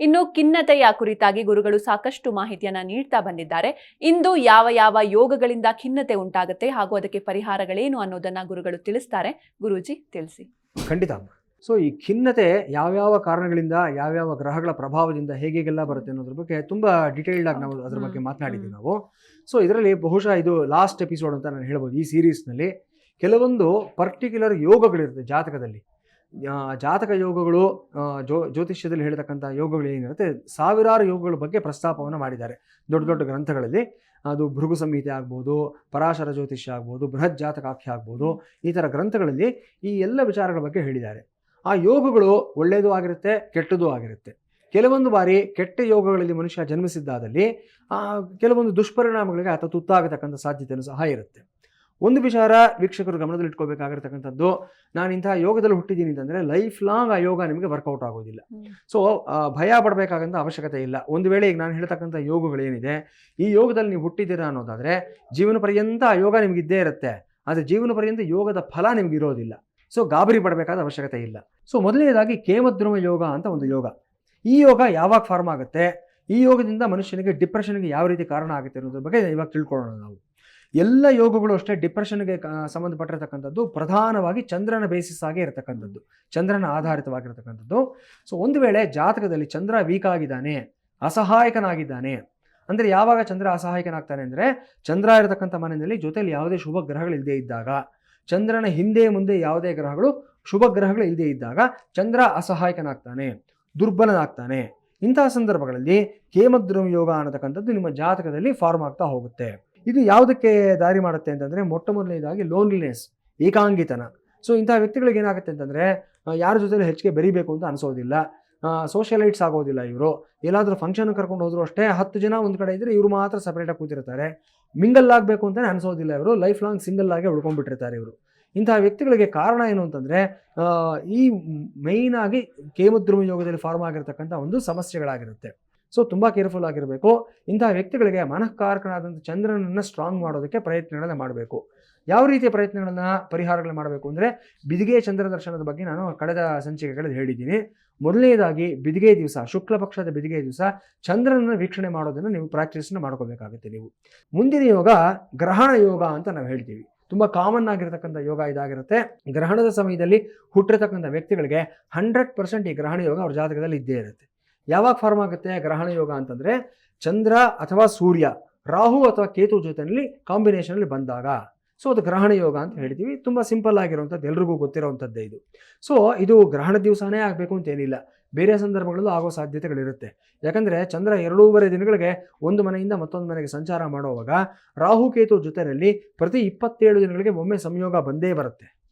ಇನ್ನು ಖಿನ್ನತೆಯ ಕುರಿತಾಗಿ ಗುರುಗಳು ಸಾಕಷ್ಟು ಮಾಹಿತಿಯನ್ನ ನೀಡ್ತಾ ಬಂದಿದ್ದಾರೆ. ಇಂದು ಯಾವ ಯಾವ ಯೋಗಗಳಿಂದ ಖಿನ್ನತೆ ಉಂಟಾಗುತ್ತೆ ಹಾಗೂ ಅದಕ್ಕೆ ಪರಿಹಾರಗಳೇನು ಅನ್ನೋದನ್ನ ಗುರುಗಳು ತಿಳಿಸ್ತಾರೆ. ಗುರೂಜಿ ತಿಳಿಸಿ. ಖಂಡಿತ. ಸೊ ಈ ಖಿನ್ನತೆ ಯಾವ್ಯಾವ ಕಾರಣಗಳಿಂದ, ಯಾವ್ಯಾವ ಗ್ರಹಗಳ ಪ್ರಭಾವದಿಂದ ಹೇಗೆಲ್ಲ ಬರುತ್ತೆ ಅನ್ನೋದ್ರ ಬಗ್ಗೆ ತುಂಬ ಡಿಟೇಲ್ಡ್ ಆಗಿ ನಾವು ಅದ್ರ ಬಗ್ಗೆ ಮಾತನಾಡಿದ್ದೀವಿ ನಾವು. ಸೊ ಇದರಲ್ಲಿ ಬಹುಶಃ ಇದು ಲಾಸ್ಟ್ ಎಪಿಸೋಡ್ ಅಂತ ನಾನು ಹೇಳ್ಬೋದು. ಈ ಸೀರೀಸ್ನಲ್ಲಿ ಕೆಲವೊಂದು ಪರ್ಟಿಕ್ಯುಲರ್ ಯೋಗಗಳಿರುತ್ತೆ ಜಾತಕದಲ್ಲಿ. ಜಾತಕ ಯೋಗಗಳು, ಜ್ಯೋತಿಷ್ಯದಲ್ಲಿ ಹೇಳ್ತಕ್ಕಂಥ ಯೋಗಗಳು ಏನಿರುತ್ತೆ, ಸಾವಿರಾರು ಯೋಗಗಳ ಬಗ್ಗೆ ಪ್ರಸ್ತಾಪವನ್ನು ಮಾಡಿದ್ದಾರೆ ದೊಡ್ಡ ದೊಡ್ಡ ಗ್ರಂಥಗಳಲ್ಲಿ. ಅದು ಭೃಗು ಸಂಹಿತೆ ಆಗ್ಬೋದು, ಪರಾಶರ ಜ್ಯೋತಿಷ್ಯ ಆಗ್ಬೋದು, ಬೃಹತ್ ಜಾತಕಾಖ್ಯ ಆಗ್ಬೋದು, ಈ ಥರ ಗ್ರಂಥಗಳಲ್ಲಿ ಈ ಎಲ್ಲ ವಿಚಾರಗಳ ಬಗ್ಗೆ ಹೇಳಿದ್ದಾರೆ. ಆ ಯೋಗಗಳು ಒಳ್ಳೆಯದು ಆಗಿರುತ್ತೆ, ಕೆಟ್ಟದ್ದು ಆಗಿರುತ್ತೆ. ಕೆಲವೊಂದು ಬಾರಿ ಕೆಟ್ಟ ಯೋಗಗಳಲ್ಲಿ ಮನುಷ್ಯ ಜನ್ಮಿಸಿದ್ದಾದಲ್ಲಿ ಕೆಲವೊಂದು ದುಷ್ಪರಿಣಾಮಗಳಿಗೆ ಆತ ತುತ್ತಾಗತಕ್ಕಂಥ ಸಾಧ್ಯತೆಯೂ ಸಹ ಇರುತ್ತೆ. ಒಂದು ವಿಚಾರ ವೀಕ್ಷಕರು ಗಮನದಲ್ಲಿ ಇಟ್ಕೋಬೇಕಾಗಿರ್ತಕ್ಕಂಥದ್ದು, ನಾನು ಇಂತಹ ಯೋಗದಲ್ಲಿ ಹುಟ್ಟಿದ್ದೀನಿ ಅಂತಂದರೆ ಲೈಫ್ ಲಾಂಗ್ ಆ ಯೋಗ ನಿಮಗೆ ವರ್ಕೌಟ್ ಆಗೋದಿಲ್ಲ. ಸೊ ಭಯ ಪಡಬೇಕಾಗಂಥ ಅವಶ್ಯಕತೆ ಇಲ್ಲ. ಒಂದು ವೇಳೆ ಈಗ ನಾನು ಹೇಳ್ತಕ್ಕಂಥ ಯೋಗಗಳೇನಿದೆ, ಈ ಯೋಗದಲ್ಲಿ ನೀವು ಹುಟ್ಟಿದ್ದೀರಾ ಅನ್ನೋದಾದರೆ ಜೀವನ ಪರ್ಯಂತ ಆ ಯೋಗ ನಿಮಗಿದ್ದೇ ಇರುತ್ತೆ. ಆದರೆ ಜೀವನ ಪರ್ಯಂತ ಯೋಗದ ಫಲ ನಿಮಗಿರೋದಿಲ್ಲ. ಸೊ ಗಾಬರಿ ಪಡಬೇಕಾದ ಅವಶ್ಯಕತೆ ಇಲ್ಲ. ಸೊ ಮೊದಲನೇದಾಗಿ ಕೇಮದ್ರುಮ ಯೋಗ ಅಂತ ಒಂದು ಯೋಗ. ಈ ಯೋಗ ಯಾವಾಗ ಫಾರ್ಮ್ ಆಗುತ್ತೆ, ಈ ಯೋಗದಿಂದ ಮನುಷ್ಯನಿಗೆ ಡಿಪ್ರೆಷನ್ಗೆ ಯಾವ ರೀತಿ ಕಾರಣ ಆಗುತ್ತೆ ಅನ್ನೋದ್ರ ಬಗ್ಗೆ ಇವಾಗ ತಿಳ್ಕೊಳ್ಳೋಣ ನಾವು. ಎಲ್ಲ ಯೋಗಗಳು ಅಷ್ಟೇ ಡಿಪ್ರೆಷನ್ಗೆ ಸಂಬಂಧಪಟ್ಟಿರ್ತಕ್ಕಂಥದ್ದು ಪ್ರಧಾನವಾಗಿ ಚಂದ್ರನ ಬೇಸಿಸ್ ಆಗೇ ಇರತಕ್ಕಂಥದ್ದು, ಚಂದ್ರನ ಆಧಾರಿತವಾಗಿರ್ತಕ್ಕಂಥದ್ದು. ಸೊ ಒಂದು ವೇಳೆ ಜಾತಕದಲ್ಲಿ ಚಂದ್ರ ವೀಕ್ ಆಗಿದ್ದಾನೆ, ಅಸಹಾಯಕನಾಗಿದ್ದಾನೆ ಅಂದರೆ, ಯಾವಾಗ ಚಂದ್ರ ಅಸಹಾಯಕನಾಗ್ತಾನೆ ಅಂದರೆ ಚಂದ್ರ ಇರತಕ್ಕಂಥ ಮನೆಯಲ್ಲಿ ಜೊತೆಯಲ್ಲಿ ಯಾವುದೇ ಶುಭ ಗ್ರಹಗಳಿಲ್ಲದೆ ಇದ್ದಾಗ, ಚಂದ್ರನ ಹಿಂದೆ ಮುಂದೆ ಯಾವುದೇ ಗ್ರಹಗಳು ಶುಭ ಗ್ರಹಗಳು ಇಲ್ಲದೆ ಇದ್ದಾಗ ಚಂದ್ರ ಅಸಹಾಯಕನಾಗ್ತಾನೆ, ದುರ್ಬಲನಾಗ್ತಾನೆ. ಇಂತಹ ಸಂದರ್ಭಗಳಲ್ಲಿ ಕೇಮದ್ರುಮ ಯೋಗ ಅನ್ನತಕ್ಕಂಥದ್ದು ನಿಮ್ಮ ಜಾತಕದಲ್ಲಿ ಫಾರ್ಮ್ ಆಗ್ತಾ ಹೋಗುತ್ತೆ. ಇದು ಯಾವುದಕ್ಕೆ ದಾರಿ ಮಾಡುತ್ತೆ ಅಂತಂದರೆ, ಮೊಟ್ಟ ಮೊದಲನೇದಾಗಿ ಲೋನ್ಲಿನೆಸ್, ಏಕಾಂಗಿತನ. ಸೊ ಇಂತಹ ವ್ಯಕ್ತಿಗಳಿಗೆ ಏನಾಗುತ್ತೆ ಅಂತಂದರೆ, ಯಾರ ಜೊತೆಲಿ ಹೆಚ್ಚಿಗೆ ಬೆರಿಬೇಕು ಅಂತ ಅನಿಸೋದಿಲ್ಲ, ಸೋಷಿಯಲೈಟ್ಸ್ ಆಗೋದಿಲ್ಲ. ಇವರು ಎಲ್ಲಾದರೂ ಫಂಕ್ಷನ್ ಕರ್ಕೊಂಡು ಹೋದ್ರು ಅಷ್ಟೇ 10 ಜನ ಒಂದು ಕಡೆ ಇದ್ದರೆ ಇವರು ಮಾತ್ರ ಸಪ್ರೇಟಾಗಿ ಕೂತಿರ್ತಾರೆ. ಮಿಂಗಲ್ ಆಗಬೇಕು ಅಂತಲೇ ಅನಿಸೋದಿಲ್ಲ. ಇವರು ಲೈಫ್ ಲಾಂಗ್ ಸಿಂಗಲ್ ಆಗೇ ಉಳ್ಕೊಂಡ್ಬಿಟ್ಟಿರ್ತಾರೆ ಇವರು. ಇಂತಹ ವ್ಯಕ್ತಿಗಳಿಗೆ ಕಾರಣ ಏನು ಅಂತಂದರೆ, ಈ ಮೇಯ್ನಾಗಿ ಕೇಮದ್ರುಮ ಯೋಗದಲ್ಲಿ ಫಾರ್ಮ್ ಆಗಿರ್ತಕ್ಕಂಥ ಒಂದು ಸಮಸ್ಯೆಗಳಾಗಿರುತ್ತೆ. ಸೊ ತುಂಬ ಕೇರ್ಫುಲ್ ಆಗಿರಬೇಕು. ಇಂತಹ ವ್ಯಕ್ತಿಗಳಿಗೆ ಮನಃಕಾರಕನಾದಂಥ ಚಂದ್ರನನ್ನು ಸ್ಟ್ರಾಂಗ್ ಮಾಡೋದಕ್ಕೆ ಪ್ರಯತ್ನಗಳನ್ನು ಮಾಡಬೇಕು. ಯಾವ ರೀತಿಯ ಪ್ರಯತ್ನಗಳನ್ನು, ಪರಿಹಾರಗಳು ಮಾಡಬೇಕು ಅಂದರೆ, ಬಿದಿಗೆ ಚಂದ್ರ ದರ್ಶನದ ಬಗ್ಗೆ ನಾನು ಕಳೆದ ಸಂಚಿಕೆಗಳಲ್ಲಿ ಹೇಳಿದ್ದೀನಿ. ಮೊದಲನೇದಾಗಿ ಬಿದಿಗೆ ದಿವಸ, ಶುಕ್ಲ ಪಕ್ಷದ ಬಿದಿಗೆ ದಿವಸ ಚಂದ್ರನನ್ನು ವೀಕ್ಷಣೆ ಮಾಡೋದನ್ನು ನೀವು ಪ್ರಾಕ್ಟೀಸನ್ನು ಮಾಡ್ಕೋಬೇಕಾಗುತ್ತೆ ನೀವು. ಮುಂದಿನ ಯೋಗ ಗ್ರಹಣ ಯೋಗ ಅಂತ ನಾವು ಹೇಳ್ತೀವಿ. ತುಂಬ ಕಾಮನ್ ಆಗಿರತಕ್ಕಂಥ ಯೋಗ ಇದಾಗಿರುತ್ತೆ. ಗ್ರಹಣದ ಸಮಯದಲ್ಲಿ ಹುಟ್ಟಿರ್ತಕ್ಕಂಥ ವ್ಯಕ್ತಿಗಳಿಗೆ 100% ಈ ಗ್ರಹಣ ಯೋಗ ಅವ್ರ ಜಾತಕದಲ್ಲಿ ಇದ್ದೇ ಇರುತ್ತೆ. ಯಾವಾಗ ಫಾರ್ಮ್ ಆಗುತ್ತೆ ಗ್ರಹಣ ಯೋಗ ಅಂತಂದರೆ, ಚಂದ್ರ ಅಥವಾ ಸೂರ್ಯ ರಾಹು ಅಥವಾ ಕೇತು ಜೊತೆಯಲ್ಲಿ ಕಾಂಬಿನೇಷನಲ್ಲಿ ಬಂದಾಗ. ಸೊ ಅದು ಗ್ರಹಣ ಯೋಗ ಅಂತ ಹೇಳ್ತೀವಿ. ತುಂಬ ಸಿಂಪಲ್ ಆಗಿರುವಂಥದ್ದು, ಎಲ್ರಿಗೂ ಗೊತ್ತಿರೋವಂಥದ್ದೇ ಇದು. ಸೊ ಇದು ಗ್ರಹಣ ದಿವಸನೇ ಆಗಬೇಕು ಅಂತೇನಿಲ್ಲ, ಬೇರೆ ಸಂದರ್ಭಗಳಲ್ಲೂ ಆಗೋ ಸಾಧ್ಯತೆಗಳಿರುತ್ತೆ. ಯಾಕಂದರೆ ಚಂದ್ರ 2.5 ದಿನಗಳಿಗೆ ಒಂದು ಮನೆಯಿಂದ ಮತ್ತೊಂದು ಮನೆಗೆ ಸಂಚಾರ ಮಾಡುವಾಗ ರಾಹು ಕೇತು ಜೊತೆಯಲ್ಲಿ ಪ್ರತಿ 27 ದಿನಗಳಿಗೆ ಒಮ್ಮೆ ಸಂಯೋಗ ಬಂದೇ ಬರುತ್ತೆ.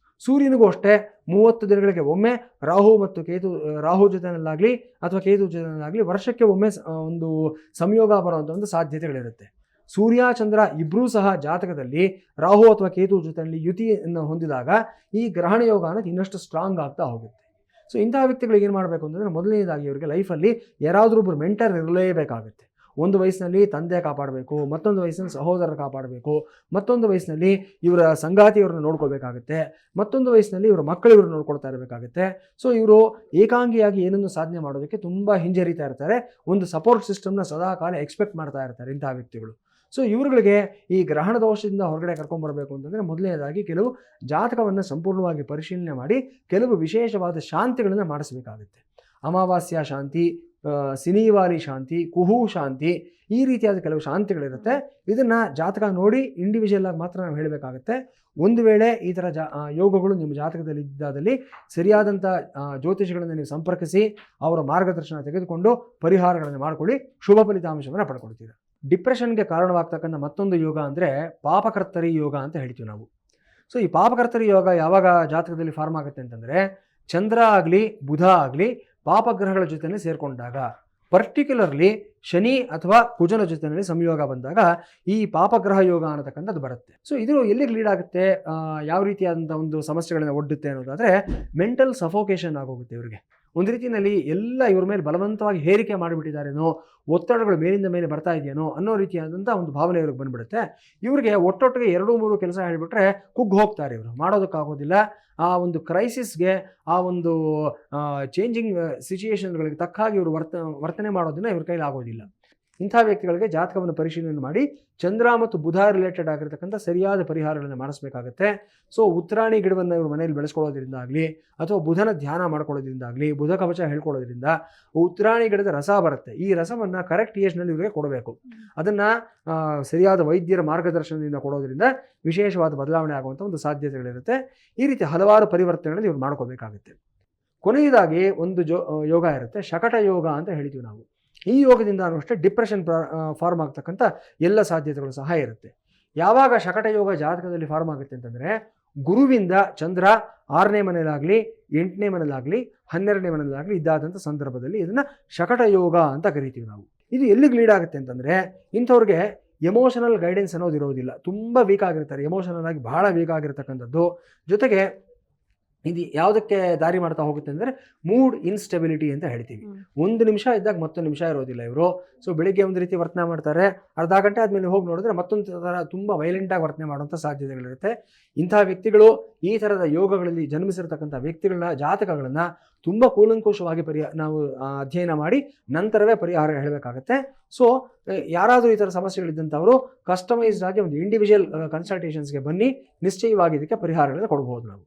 ಸೂರ್ಯನಿಗೂ ಅಷ್ಟೇ 30 ದಿನಗಳಿಗೆ ಒಮ್ಮೆ ರಾಹು ಜೊತೆಯಲ್ಲಾಗಲಿ ಅಥವಾ ಕೇತು ಜೊತೆಯಲ್ಲಾಗಲಿ ವರ್ಷಕ್ಕೆ ಒಮ್ಮೆ ಒಂದು ಸಂಯೋಗ ಬರುವಂಥ ಒಂದು ಸಾಧ್ಯತೆಗಳಿರುತ್ತೆ. ಸೂರ್ಯ ಚಂದ್ರ ಇಬ್ಬರೂ ಸಹ ಜಾತಕದಲ್ಲಿ ರಾಹು ಅಥವಾ ಕೇತು ಜೊತೆಯಲ್ಲಿ ಯುತಿಯನ್ನು ಹೊಂದಿದಾಗ ಈ ಗ್ರಹಣ ಯೋಗ ಅನ್ನೋದು ಇನ್ನಷ್ಟು ಸ್ಟ್ರಾಂಗ್ ಆಗ್ತಾ ಹೋಗುತ್ತೆ. ಸೊ ಇಂತಹ ವ್ಯಕ್ತಿಗಳಿಗೆ ಏನು ಮಾಡಬೇಕು ಅಂತಂದರೆ, ಮೊದಲನೇದಾಗಿ ಇವರಿಗೆ ಲೈಫಲ್ಲಿ ಯಾರಾದರೂ ಒಬ್ಬರು ಮೆಂಟರ್ ಇರಲೇಬೇಕಾಗುತ್ತೆ. ಒಂದು ವಯಸ್ಸಿನಲ್ಲಿ ತಂದೆ ಕಾಪಾಡಬೇಕು, ಮತ್ತೊಂದು ವಯಸ್ಸಿನಲ್ಲಿ ಸಹೋದರ ಕಾಪಾಡಬೇಕು, ಮತ್ತೊಂದು ವಯಸ್ಸಿನಲ್ಲಿ ಇವರ ಸಂಗಾತಿಯವ್ರನ್ನ ನೋಡ್ಕೋಬೇಕಾಗುತ್ತೆ, ಮತ್ತೊಂದು ವಯಸ್ಸಿನಲ್ಲಿ ಇವರ ಮಕ್ಕಳು ಇವ್ರನ್ನ ನೋಡ್ಕೊಳ್ತಾ ಇರಬೇಕಾಗುತ್ತೆ. ಸೊ ಇವರು ಏಕಾಂಗಿಯಾಗಿ ಏನನ್ನು ಸಾಧನೆ ಮಾಡೋದಕ್ಕೆ ತುಂಬ ಹಿಂಜರಿತಾ ಇರ್ತಾರೆ. ಒಂದು ಸಪೋರ್ಟ್ ಸಿಸ್ಟಮ್ನ ಸದಾ ಕಾಲ ಎಕ್ಸ್ಪೆಕ್ಟ್ ಮಾಡ್ತಾ ಇರ್ತಾರೆ ಇಂತಹ ವ್ಯಕ್ತಿಗಳು. ಸೊ ಇವ್ರುಗಳಿಗೆ ಈ ಗ್ರಹಣ ದೋಷದಿಂದ ಹೊರಗಡೆ ಕರ್ಕೊಂಡ್ಬರಬೇಕು ಅಂತಂದರೆ, ಮೊದಲನೇದಾಗಿ ಕೆಲವು ಜಾತಕವನ್ನು ಸಂಪೂರ್ಣವಾಗಿ ಪರಿಶೀಲನೆ ಮಾಡಿ ಕೆಲವು ವಿಶೇಷವಾದ ಶಾಂತಿಗಳನ್ನು ಮಾಡಿಸಬೇಕಾಗುತ್ತೆ. ಅಮಾವಾಸ್ಯ ಶಾಂತಿ, ಸಿನಿವಾಲಿ ಶಾಂತಿ, ಕುಹು ಶಾಂತಿ, ಈ ರೀತಿಯಾದ ಕೆಲವು ಶಾಂತಿಗಳಿರುತ್ತೆ. ಇದನ್ನು ಜಾತಕ ನೋಡಿ ಇಂಡಿವಿಜುವಲ್ ಆಗಿ ಮಾತ್ರ ನಾವು ಹೇಳಬೇಕಾಗುತ್ತೆ. ಒಂದು ವೇಳೆ ಈ ಥರ ಯೋಗಗಳು ನಿಮ್ಮ ಜಾತಕದಲ್ಲಿ ಇದ್ದಾದಲ್ಲಿ ಸರಿಯಾದಂಥ ಜ್ಯೋತಿಷಿಗಳನ್ನು ನೀವು ಸಂಪರ್ಕಿಸಿ ಅವರ ಮಾರ್ಗದರ್ಶನ ತೆಗೆದುಕೊಂಡು ಪರಿಹಾರಗಳನ್ನು ಮಾಡಿಕೊಳ್ಳಿ, ಶುಭ ಫಲಿತಾಂಶವನ್ನು ಪಡ್ಕೊಳ್ತೀರಾ. ಡಿಪ್ರೆಷನ್ಗೆ ಕಾರಣವಾಗ್ತಕ್ಕಂಥ ಮತ್ತೊಂದು ಯೋಗ ಅಂದರೆ ಪಾಪಕರ್ತರಿ ಯೋಗ ಅಂತ ಹೇಳ್ತೀವಿ ನಾವು. ಸೊ ಈ ಪಾಪಕರ್ತರಿ ಯೋಗ ಯಾವಾಗ ಜಾತಕದಲ್ಲಿ ಫಾರ್ಮ್ ಆಗುತ್ತೆ ಅಂತಂದರೆ, ಚಂದ್ರ ಆಗಲಿ ಬುಧ ಆಗಲಿ ಪಾಪಗ್ರಹಗಳ ಜೊತೆಯಲ್ಲಿ ಸೇರಿಕೊಂಡಾಗ, ಪರ್ಟಿಕ್ಯುಲರ್ಲಿ ಶನಿ ಅಥವಾ ಕುಜನ ಜೊತೆಯಲ್ಲಿ ಸಂಯೋಗ ಬಂದಾಗ ಈ ಪಾಪಗ್ರಹ ಯೋಗ ಅನ್ನತಕ್ಕಂಥದ್ದು ಬರುತ್ತೆ. ಸೊ ಇದು ಎಲ್ಲಿಗೆ ಲೀಡ್ ಆಗುತ್ತೆ, ಯಾವ ರೀತಿಯಾದಂಥ ಒಂದು ಸಮಸ್ಯೆಗಳನ್ನು ಒಡ್ಡುತ್ತೆ ಅನ್ನೋದಾದರೆ, ಮೆಂಟಲ್ ಸಫೋಕೇಶನ್ ಆಗೋಗುತ್ತೆ ಇವರಿಗೆ. ಒಂದು ರೀತಿಯಲ್ಲಿ ಎಲ್ಲ ಇವ್ರ ಮೇಲೆ ಬಲವಂತವಾಗಿ ಹೇರಿಕೆ ಮಾಡಿಬಿಟ್ಟಿದ್ದಾರೇನೋ, ಒತ್ತಡಗಳು ಮೇಲಿಂದ ಮೇಲೆ ಬರ್ತಾ ಇದೆಯೇನೋ ಅನ್ನೋ ರೀತಿಯಾದಂಥ ಒಂದು ಭಾವನೆ ಇವ್ರಿಗೆ ಬಂದ್ಬಿಡುತ್ತೆ. ಇವ್ರಿಗೆ ಒಟ್ಟೊಟ್ಟಿಗೆ 2-3 ಕೆಲಸ ಹೇಳಿಬಿಟ್ರೆ ಕುಗ್ಗಿ ಹೋಗ್ತಾರೆ, ಇವರು ಮಾಡೋದಕ್ಕಾಗೋದಿಲ್ಲ. ಆ ಒಂದು ಕ್ರೈಸಿಸ್ಗೆ, ಆ ಒಂದು ಚೇಂಜಿಂಗ್ ಸಿಚುಯೇಷನ್ಗಳಿಗೆ ತಕ್ಕ ಹಾಗೆ ಇವರು ವರ್ತನೆ ಮಾಡೋದನ್ನ ಇವ್ರ ಕೈಲಿ ಆಗೋದಿಲ್ಲ. ಇಂಥ ವ್ಯಕ್ತಿಗಳಿಗೆ ಜಾತಕವನ್ನು ಪರಿಶೀಲನೆ ಮಾಡಿ ಚಂದ್ರ ಮತ್ತು ಬುಧ ರಿಲೇಟೆಡ್ ಆಗಿರ್ತಕ್ಕಂಥ ಸರಿಯಾದ ಪರಿಹಾರಗಳನ್ನು ಮಾಡಿಸ್ಬೇಕಾಗತ್ತೆ. ಸೊ ಉತ್ತರಾಣಿ ಗಿಡವನ್ನು ಇವರು ಮನೆಯಲ್ಲಿ ಬೆಳೆಸ್ಕೊಳ್ಳೋದ್ರಿಂದ ಆಗಲಿ, ಅಥವಾ ಬುಧನ ಧ್ಯಾನ ಮಾಡ್ಕೊಳ್ಳೋದ್ರಿಂದ ಆಗಲಿ, ಬುಧ ಕವಚ ಹೇಳ್ಕೊಳ್ಳೋದ್ರಿಂದ ಉತ್ತರಾಣಿ ಗಿಡದ ರಸ ಬರುತ್ತೆ. ಈ ರಸವನ್ನು ಕರೆಕ್ಟ್ ಏಜ್ನಲ್ಲಿ ಇವರಿಗೆ ಕೊಡಬೇಕು. ಅದನ್ನು ಸರಿಯಾದ ವೈದ್ಯರ ಮಾರ್ಗದರ್ಶನದಿಂದ ಕೊಡೋದ್ರಿಂದ ವಿಶೇಷವಾದ ಬದಲಾವಣೆ ಆಗುವಂಥ ಒಂದು ಸಾಧ್ಯತೆಗಳಿರುತ್ತೆ. ಈ ರೀತಿ ಹಲವಾರು ಪರಿವರ್ತನೆಗಳನ್ನು ಇವರು ಮಾಡ್ಕೋಬೇಕಾಗುತ್ತೆ. ಕೊನೆಯದಾಗಿ ಒಂದು ಯೋಗ ಇರುತ್ತೆ, ಶಕಟ ಯೋಗ ಅಂತ ಹೇಳ್ತೀವಿ ನಾವು. ಈ ಯೋಗದಿಂದ ಅಷ್ಟೇ ಡಿಪ್ರೆಷನ್ ಫಾರ್ಮ್ ಆಗ್ತಕ್ಕಂಥ ಎಲ್ಲ ಸಾಧ್ಯತೆಗಳು ಸಹ ಇರುತ್ತೆ. ಯಾವಾಗ ಶಕಟ ಯೋಗ ಜಾತಕದಲ್ಲಿ ಫಾರ್ಮ್ ಆಗುತ್ತೆ ಅಂತಂದರೆ, ಗುರುವಿಂದ ಚಂದ್ರ 6ನೇ ಮನೆಯಲ್ಲಾಗಲಿ, 8ನೇ ಮನೆಯಲ್ಲಾಗಲಿ, 12ನೇ ಮನೆಯಲ್ಲಾಗಲಿ ಇದ್ದಾದಂಥ ಸಂದರ್ಭದಲ್ಲಿ ಇದನ್ನು ಶಕಟ ಯೋಗ ಅಂತ ಕರಿತೀವಿ ನಾವು. ಇದು ಎಲ್ಲಿಗೆ ಲೀಡ್ ಆಗುತ್ತೆ ಅಂತಂದರೆ, ಇಂಥವ್ರಿಗೆ ಎಮೋಷನಲ್ ಗೈಡೆನ್ಸ್ ಅನ್ನೋದು ಇರೋದಿಲ್ಲ. ತುಂಬ ವೀಕ್ ಆಗಿರ್ತಾರೆ, ಎಮೋಷನಲ್ ಆಗಿ ಬಹಳ ವೀಕ್ ಆಗಿರ್ತಕ್ಕಂಥದ್ದು. ಜೊತೆಗೆ ಇದು ಯಾವುದಕ್ಕೆ ದಾರಿ ಮಾಡ್ತಾ ಹೋಗುತ್ತೆ ಅಂದರೆ ಮೂಡ್ ಇನ್ಸ್ಟೆಬಿಲಿಟಿ ಅಂತ ಹೇಳ್ತೀವಿ. 1 ನಿಮಿಷ ಇದ್ದಾಗ ಮತ್ತೊಂದು ನಿಮಿಷ ಇರೋದಿಲ್ಲ ಇವರು. ಸೊ ಬೆಳಿಗ್ಗೆ ಒಂದು ರೀತಿ ವರ್ತನೆ ಮಾಡ್ತಾರೆ, ಅರ್ಧ ಗಂಟೆ ಆದಮೇಲೆ ಹೋಗಿ ನೋಡಿದ್ರೆ ಮತ್ತೊಂದು ಥರ ತುಂಬ ವೈಲೆಂಟಾಗಿ ವರ್ತನೆ ಮಾಡುವಂಥ ಸಾಧ್ಯತೆಗಳಿರುತ್ತೆ. ಇಂಥ ವ್ಯಕ್ತಿಗಳು ಈ ಥರದ ಯೋಗಗಳಲ್ಲಿ ಜನ್ಮಿಸಿರ್ತಕ್ಕಂಥ ವ್ಯಕ್ತಿಗಳನ್ನ, ಜಾತಕಗಳನ್ನು ತುಂಬ ಕೂಲಂಕುಷವಾಗಿ ನಾವು ಅಧ್ಯಯನ ಮಾಡಿ ನಂತರವೇ ಪರಿಹಾರ ಹೇಳಬೇಕಾಗತ್ತೆ. ಸೊ ಯಾರಾದರೂ ಈ ಥರ ಸಮಸ್ಯೆಗಳಿದ್ದಂಥವರು ಕಸ್ಟಮೈಸ್ಡ್ ಆಗಿ ಒಂದು ಇಂಡಿವಿಜುವಲ್ ಕನ್ಸಲ್ಟೇಷನ್ಸ್ಗೆ ಬನ್ನಿ, ನಿಶ್ಚಯವಾಗಿ ಇದಕ್ಕೆ ಪರಿಹಾರಗಳನ್ನು ಕೊಡ್ಬೋದು ನಾವು.